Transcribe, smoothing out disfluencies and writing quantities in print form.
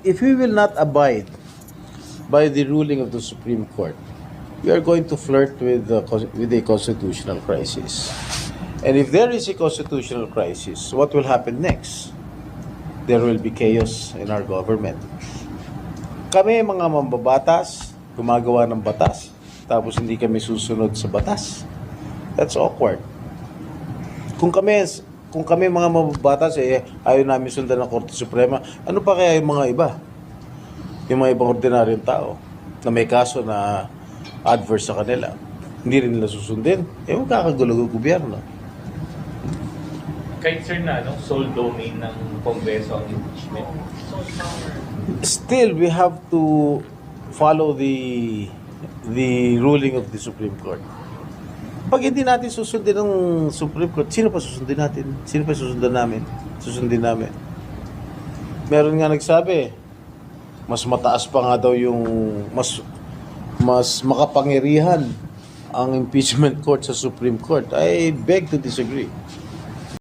If we will not abide by the ruling of the Supreme Court, we are going to flirt with a constitutional crisis. And if there is a constitutional crisis, what will happen next? There will be chaos in our government. Kami mga mambabatas, gumagawa ng batas, tapos hindi kami susunod sa batas. That's awkward. Kung kami mga mambabatas, ayaw namin sundan ng Korte Suprema, ano pa kaya yung mga iba? Yung mga ibang ordinaryong tao na may kaso na adverse sa kanila, hindi rin nila susundin, magkakagulo ang gobyerno. Kahit sir na, sole domain ng Kongreso ang impeachment. Still, we have to follow the ruling of the Supreme Court. Pag hindi natin susundin ng Supreme Court, sino pa susundin natin? Sino pa susundin namin? Meron nga nagsabi, mas mataas pa nga daw yung mas makapangyarihan ang impeachment court sa Supreme Court. I beg to disagree.